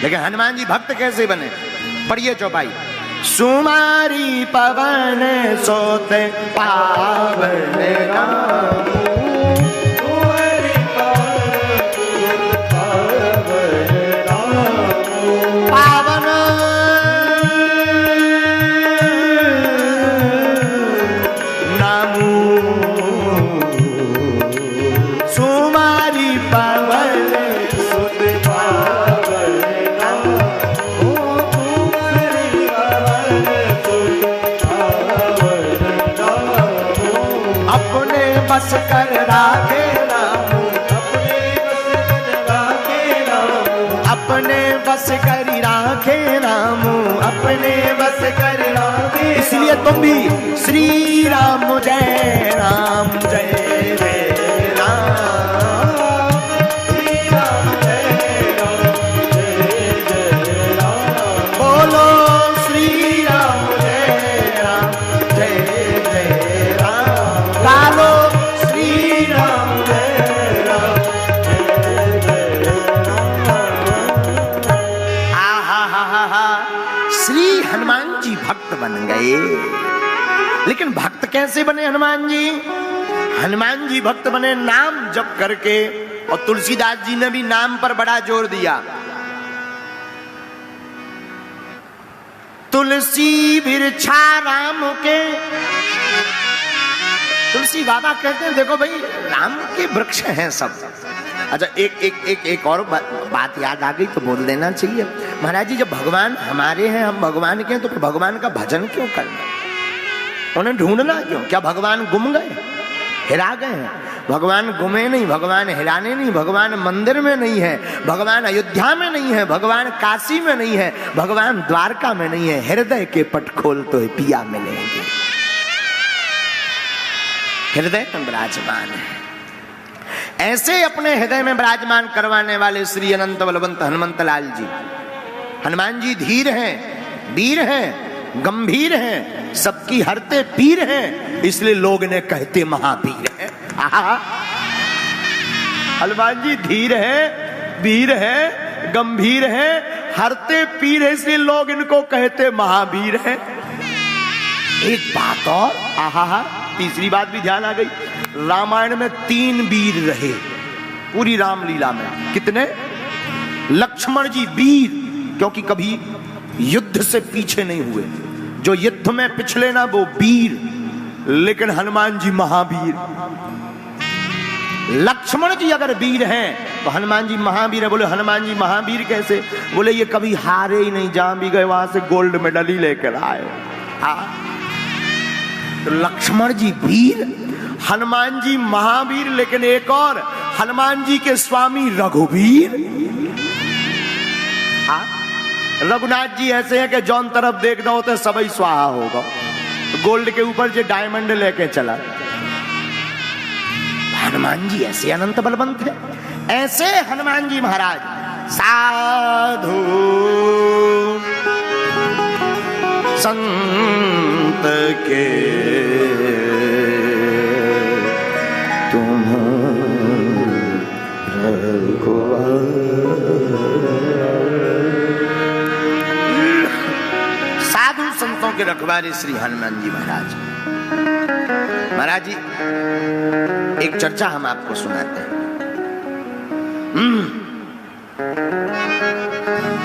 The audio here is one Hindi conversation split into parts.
लेकिन हनुमान जी भक्त कैसे बने? पढ़िए चौपाई। सुमारी पवन सोते पावन राम, पावन नामू, सुमारी पवन सोते पावन राम, अपने बस कर राखे राम, अपने बस करी राखे राम, अपने बस कर राखे। इसलिए तुम भी श्री राम जय राम जय जय राम, श्री राम जय राम जय जय राम, बोलो श्री राम जय राम जय जय राम, गालो श्री राम जय राम जय जय राम। श्री हनुमान जी भक्त बन गए। लेकिन भक्त कैसे बने हनुमान जी? हनुमान जी भक्त बने नाम जप करके, और तुलसीदास जी ने भी नाम पर बड़ा जोर दिया। तुलसी बिरछा राम के, तुलसी बाबा कहते हैं देखो भाई राम के वृक्ष हैं सब। अच्छा एक और बात याद आ गई तो बोल देना चाहिए। महाराज जी जब भगवान हमारे हैं, हम भगवान के हैं, तो फिर भगवान का भजन क्यों करना? उन्हें ढूंढना क्यों? क्या भगवान गुम गए, हिरा गए हैं? भगवान गुमे नहीं, भगवान हिराने नहीं, भगवान मंदिर में नहीं है, भगवान अयोध्या में नहीं है, भगवान काशी में नहीं है, भगवान द्वारका में नहीं है। हृदय के पट खोल तो पिया मिलेंगे, हृदय में विराजमान है। ऐसे अपने हृदय में विराजमान करवाने वाले श्री अनंत बलवंत हनुमंत लाल जी, हनुमान जी धीर हैं, वीर हैं, गंभीर हैं, सबकी हरते पीर हैं, इसलिए लोग ने कहते महावीर है। हनुमान जी धीर है, वीर है, गंभीर है, हरते पीर है, इसलिए लोग इनको कहते महावीर है। एक बात और, आहा, तीसरी बात भी ध्यान आ गई। रामायण में 3 वीर रहे पूरी रामलीला में। कितने? लक्ष्मण जी वीर, क्योंकि कभी युद्ध से पीछे नहीं हुए, जो युद्ध में पिछले ना वो वीर। लेकिन हनुमान जी महावीर। लक्ष्मण जी अगर वीर हैं तो हनुमान जी महावीर है। बोले हनुमान जी महावीर कैसे? बोले ये कभी हारे ही नहीं, जहां भी गए वहां से गोल्ड मेडल ही लेकर आए। तो लक्ष्मण जी वीर, हनुमान जी महावीर। लेकिन एक और, हनुमान जी के स्वामी रघुवीर। रघुनाथ जी ऐसे हैं कि जौन तरफ देख दो तो सबई स्वाहा होगा। गोल्ड के ऊपर जो डायमंड लेके चला। हनुमान जी ऐसे अनंत बलवंत है। ऐसे हनुमान जी महाराज साधु संत के तुम साधु संतों के रखवारे श्री हनुमान जी महाराज। महाराज जी एक चर्चा हम आपको सुनाते हैं।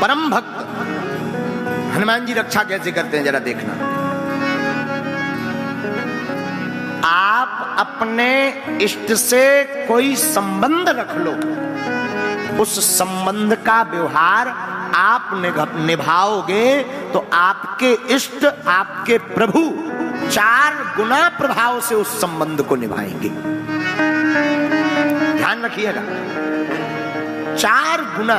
परम भक्त हनुमान जी रक्षा कैसे करते हैं जरा देखना। आप अपने इष्ट से कोई संबंध रख लो, उस संबंध का व्यवहार आप निभाओगे तो आपके इष्ट, आपके प्रभु 4 गुना प्रभाव से उस संबंध को निभाएंगे। ध्यान रखिएगा, 4 गुना।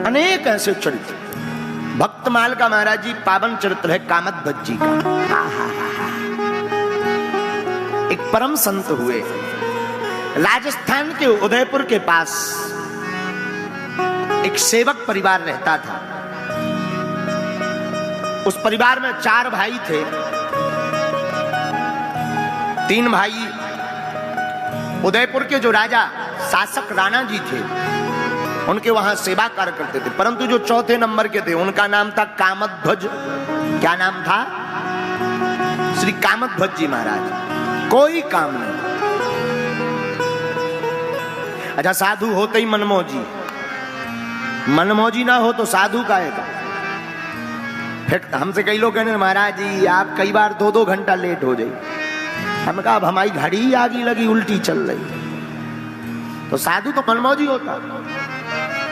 अनेक ऐसे चरित्र, भक्तमाल का महाराज जी पावन चरित्र है कामध्वज जी का। एक परम संत हुए, राजस्थान के उदयपुर के पास एक सेवक परिवार रहता था। उस परिवार में 4 भाई थे। 3 भाई उदयपुर के जो राजा शासक राणा जी थे, उनके वहां सेवा कार्य करते थे। परंतु जो चौथे नंबर के थे उनका नाम था कामध्वज। क्या नाम था? श्री कामध्वज जी महाराज। कोई काम नहीं। अच्छा, साधु होते ही मनमौजी, मनमौजी ना हो तो साधु का है। फिर हमसे कई लोग कहने महाराज जी आप कई बार 2-2 घंटा लेट हो जाए। हमने कहा अब हमारी घड़ी ही आगी लगी, उल्टी चल रही। तो साधु तो मनमौजी होता।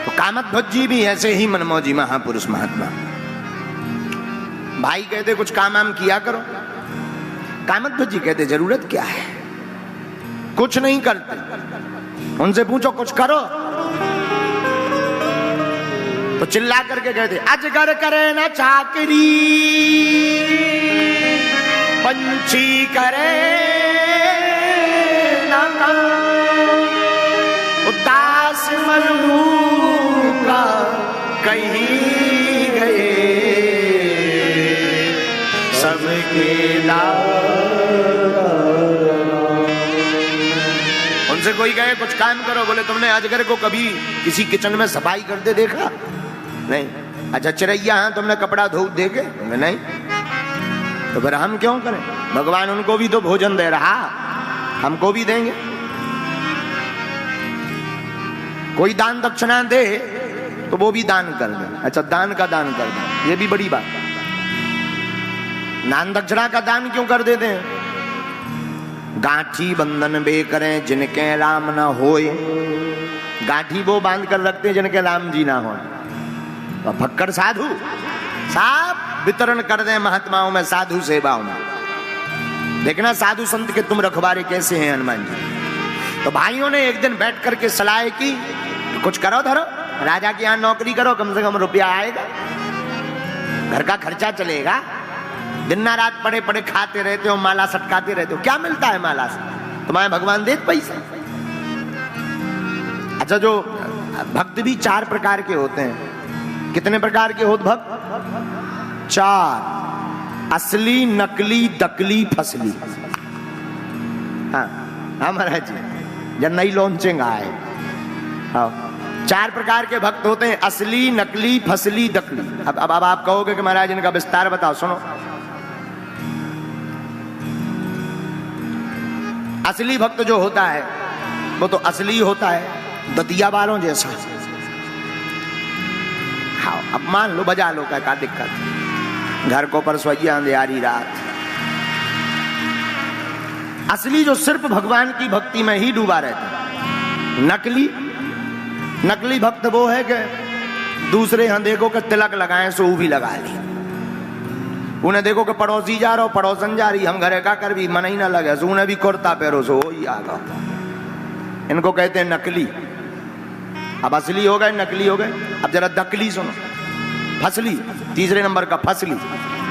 तो कामध्वज जी भी ऐसे ही मनमौजी महापुरुष महात्मा। भाई कहते कुछ काम आम किया करो। कामध्वज जी कहते जरूरत क्या है, कुछ नहीं करते। उनसे पूछो कुछ करो तो चिल्ला करके कहते अजगर करे न चाकरी, पंछी करे न काम, उदास मलूका कहीं गए सबके नाम। उनसे कोई कहे कुछ काम करो, बोले तुमने अजगर को कभी किसी किचन में सफाई करते देखा? नहीं। अच्छा, चिड़ैया हैं तुमने कपड़ा धो देखे? नहीं। तो फिर हम क्यों करें? भगवान उनको भी तो भोजन दे रहा, हमको भी देंगे। कोई दान दक्षिणा दे तो वो भी दान कर दे। अच्छा, दान का दान कर दे, ये भी बड़ी बात। दान दक्षिणा का दान क्यों कर देते हैं? गांठी बंधन बे करें जिनके राम ना होए। गांठी वो बांध कर रखते हैं जिनके राम जी ना हो। फक्कड़ साधु साहब वितरण कर दें महात्माओं में, साधु सेवाओं में। देखना साधु संत के तुम रखवारे कैसे हैं हनुमान जी। तो भाइयों ने एक दिन बैठ करके सलाह की कुछ करो धरो, राजा के यहाँ नौकरी करो, कम से कम रुपया आएगा, घर का खर्चा चलेगा। दिन ना रात पड़े पड़े खाते रहते हो, माला सटकाते रहते हो, क्या मिलता है माला से? तुम्हारे भगवान देते पैसे। अच्छा, जो भक्त भी 4 प्रकार के होते हैं। कितने प्रकार के होते भक्त? 4। असली, नकली, दकली, फसली। हाँ हाँ महाराज जी, जब नई लॉन्चिंग आए। हाँ, 4 प्रकार के भक्त होते हैं, असली, नकली, फसली, दकली। अब आप कहोगे कि महाराज इनका विस्तार बताओ। सुनो, असली भक्त जो होता है वो तो असली होता है, दतिया वालों जैसा। हाँ, अब मान लो बजा लो, क्या दिक्कत? घर को परसोइया अंधियारी रात। असली जो सिर्फ भगवान की भक्ति में ही डूबा रहता। नकली भक्त वो है कि दूसरे यहाँ देखो कि तिलक लगाए सो भी लगा ली। उन्हें देखो कि पड़ोसी जा रहा हो, पड़ोसन जा रही, हम घरे का कर भी मन ही ना लगे सो उन्हें भी कुर्ता पैरो सो हो ही आ गया। इनको कहते हैं नकली। अब असली हो गए, नकली हो गए। अब जरा दकली सुनो, फसली। तीसरे नंबर का फसली।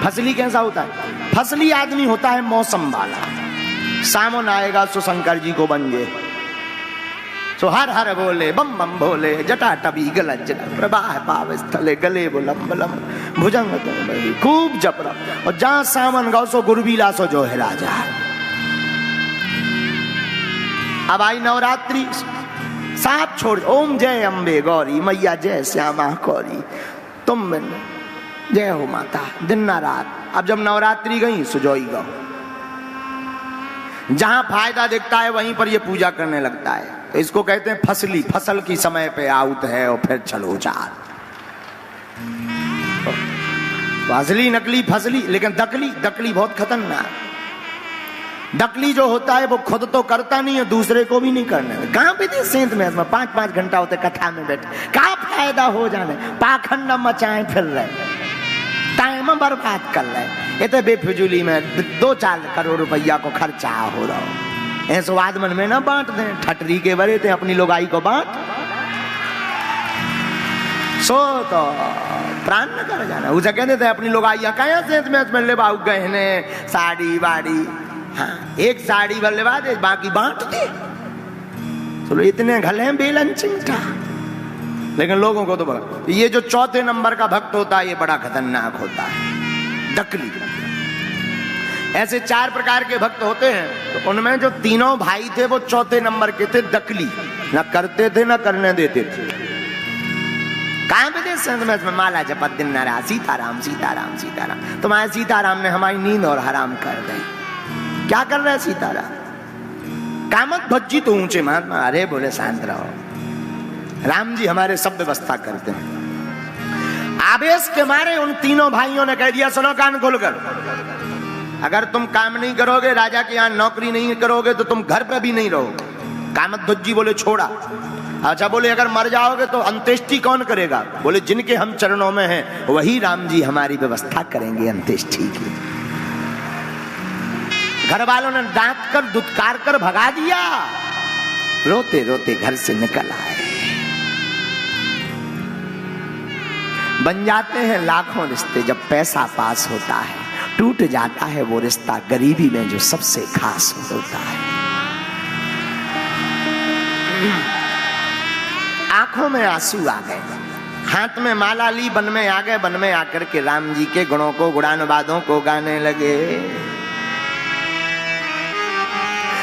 फसली कैसा होता है? फसली आदमी होता है मौसम वाला। सावन आएगा सो शंकर जी को बंजे, सो हर हर बोले, बम बम बोले, जटा टबी गलज प्रवाह पाव स्थले गले वो लंब लंब भुजंग खूब जप रहा। और जहां सावन गाओ सो गुरबीला सो जो है राजा। अब आई नवरात्रि, साथ छोड़, ओम जय अम्बे गौरी मैया जय श्यामा कौरी, तुम बिन जय हो माता दिन ना रात। अब जब नवरात्रि गई सुजोई गाओ। जहां फायदा दिखता है वहीं पर ये पूजा करने लगता है। तो इसको कहते हैं फसली। फसल की समय पे आउट है और फिर चलो चार। असली, नकली, फसली। लेकिन दकली बहुत खतरनाक। दकली जो होता है वो खुद तो करता नहीं है, दूसरे को भी नहीं करने। कहाँ पे थे सेंत में 5-5 घंटा होते कथा में बैठे, कहाँ फायदा हो जाने, पाखंड मचाए फिर रहे, टाइम बर्बाद कर रहे। ये तो बेफिजूली में 2-4 करोड़ रुपया को खर्चा हो रहा हो। ऐसे आदमन में ना बांट दें, ठटरी के बड़े थे अपनी लोगाई को बांट सो तो प्राण न कर जाना। उसे कहते थे अपनी लोगाइया कया सेंत में ले बाऊ गहने साड़ी वाड़ी। हाँ, एक साड़ी बल्लेबा दे, बाकी बांट दे। चलो इतने घले बेलन चिंता। लेकिन लोगों को तो बड़ा, ये जो चौथे नंबर का भक्त होता है ये बड़ा खतरनाक होता है, दकली। ऐसे 4 प्रकार के भक्त होते हैं। तो उनमें जो तीनों भाई थे वो चौथे नंबर के थे, दकली। न करते थे न करने देते थे। आगे से मैं माला जपत दिन न रहा, सीताराम सीताराम सीताराम। तुम्हारे सीताराम ने हमारी नींद और हराम कर दी। क्या कर रहा है सीताराम? कामत भज्जी तो ऊंचे महात्मा। अरे बोले शांत रहो, राम जी हमारे सब व्यवस्था करते हैं। आवेश के मारे उन तीनों भाइयों ने कह दिया, सुनो कान खोलकर, अगर तुम काम नहीं करोगे, राजा के यहाँ नौकरी नहीं करोगे, तो तुम घर पर भी नहीं रहोगे। कामत भज्जी बोले छोड़ा। अच्छा बोले अगर मर जाओगे तो अंत्येष्टि कौन करेगा? बोले जिनके हम चरणों में हैं वही राम जी हमारी व्यवस्था करेंगे अंत्येष्टि की। घर वालों ने डांट कर दुत्कार कर भगा दिया। रोते रोते घर से निकल आए। बन जाते हैं लाखों रिश्ते जब पैसा पास होता है, टूट जाता है वो रिश्ता गरीबी में जो सबसे खास होता है। आंखों में आंसू आ गए, हाथ में माला ली, वन में आ गए। वन में आकर के राम जी के गुणों को, गुणानुवादों को गाने लगे।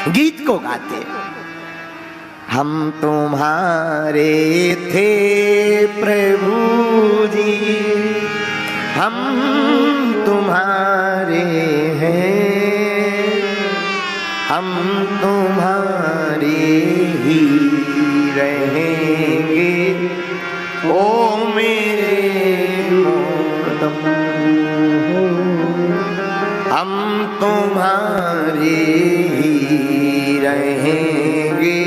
गीत को गाते, हम तुम्हारे थे प्रभु जी, हम तुम्हारे हैं, हम तुम्हारे ही रहेंगे ओ मेरे मोहतम, हम तुम्हारे ही रहेंगे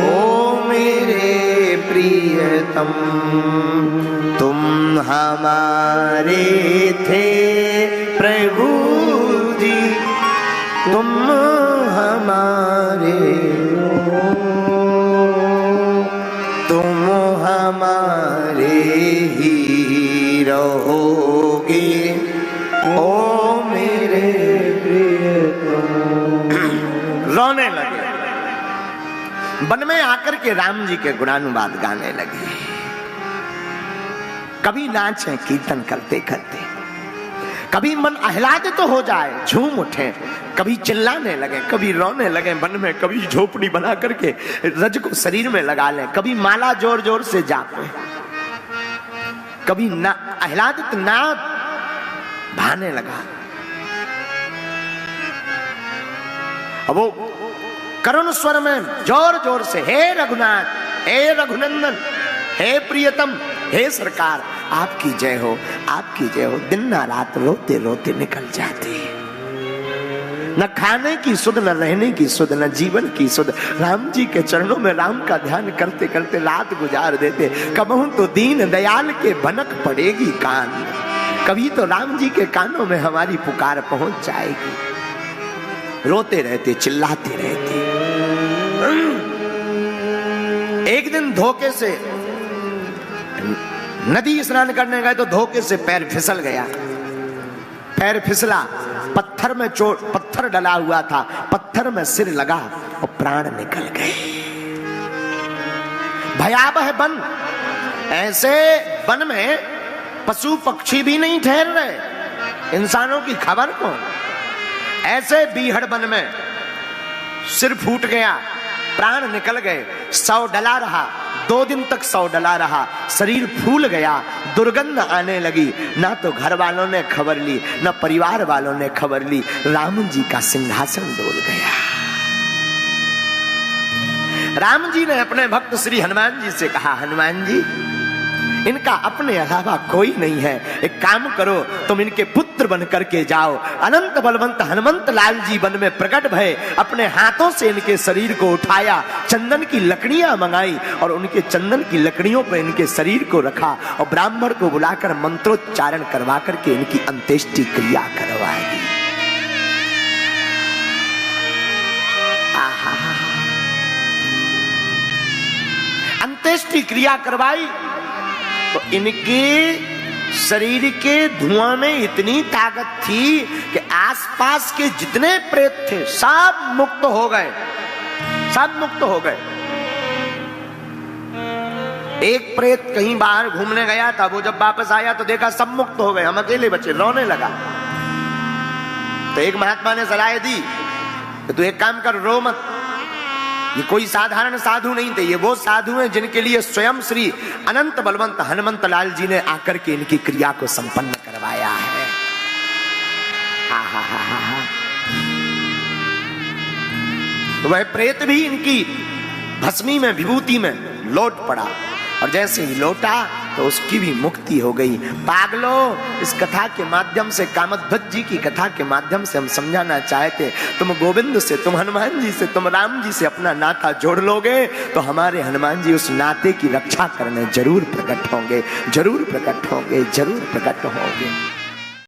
ओ मेरे प्रियतम। तुम हमारे थे प्रभु जी, तुम हमारे हो, तुम हमारे ही रहोगे ओ मेरे प्रियतम। रोने लगे। वन में आकर के राम जी के गुणानुवाद गाने लगे। कभी नाचे कीर्तन करते करते, कभी मन आह्लादित तो हो जाए, झूम उठे, कभी चिल्लाने लगे, कभी रोने लगे वन में, कभी झोपड़ी बना करके रज को शरीर में लगा ले, कभी माला जोर जोर से जापे, कभी ना आह्लादित नाद भाने लगा। अब वो करुण स्वर में जोर जोर से, हे रघुनाथ, हे रघुनंदन, हे प्रियतम, हे सरकार, आपकी जय हो, आपकी जय हो। दिन ना रात रोते रोते निकल जाते। न खाने की सुध, न रहने की सुध, न जीवन की सुध। राम जी के चरणों में राम का ध्यान करते करते रात गुजार देते। कबहू तो दीन दयाल के भनक पड़ेगी कान, कभी तो राम जी के कानों में हमारी पुकार पहुंच जाएगी। रोते रहते, चिल्लाते रहते। एक दिन धोखे से नदी स्नान करने गए तो धोखे से पैर फिसल गया। पैर फिसला, पत्थर में चोट, पत्थर डला हुआ था, पत्थर में सिर लगा और प्राण निकल गए। भयावह वन। ऐसे वन में पशु पक्षी भी नहीं ठहर रहे, इंसानों की खबर कौन। ऐसे बीहड़ वन में सिर फूट गया, प्राण निकल गए, शव डला रहा, 2 दिन तक शव डला रहा, शरीर फूल गया, दुर्गंध आने लगी। ना तो घर वालों ने खबर ली, ना परिवार वालों ने खबर ली। राम जी का सिंहासन डोल गया। राम जी ने अपने भक्त श्री हनुमान जी से कहा, हनुमान जी, इनका अपने अलावा कोई नहीं है, एक काम करो, तुम इनके पुत्र बन करके जाओ। अनंत बलवंत हनुमंत लाल जी वन में प्रकट भय, अपने हाथों से इनके शरीर को उठाया, चंदन की लकड़ियां मंगाई और उनके चंदन की लकड़ियों पर इनके शरीर को रखा और ब्राह्मण को बुलाकर मंत्रोच्चारण करवा करके इनकी अंत्येष्टि क्रिया करवाई। अंत्येष्टि क्रिया करवाई तो इनके शरीर के धुआं में इतनी ताकत थी कि आसपास के जितने प्रेत थे सब मुक्त हो गए, सब मुक्त हो गए। एक प्रेत कहीं बाहर घूमने गया था, वो जब वापस आया तो देखा सब मुक्त हो गए, हम अकेले बचे, रोने लगा। तो एक महात्मा ने सलाह दी कि तू एक काम कर, रो मत, ये कोई साधारण साधु नहीं थे, ये वो साधु हैं जिनके लिए स्वयं श्री अनंत बलवंत हनुमंत लाल जी ने आकर के इनकी क्रिया को संपन्न करवाया है। तो वह प्रेत भी इनकी भस्मी में विभूति में लौट पड़ा, और जैसे ही लौटा तो उसकी भी मुक्ति हो गई। पागलों, इस कथा के माध्यम से, कामध्वज जी की कथा के माध्यम से हम समझाना चाहते, तुम गोविंद से, तुम हनुमान जी से, तुम राम जी से अपना नाता जोड़ लोगे तो हमारे हनुमान जी उस नाते की रक्षा करने जरूर प्रकट होंगे, जरूर प्रकट होंगे, जरूर प्रकट होंगे।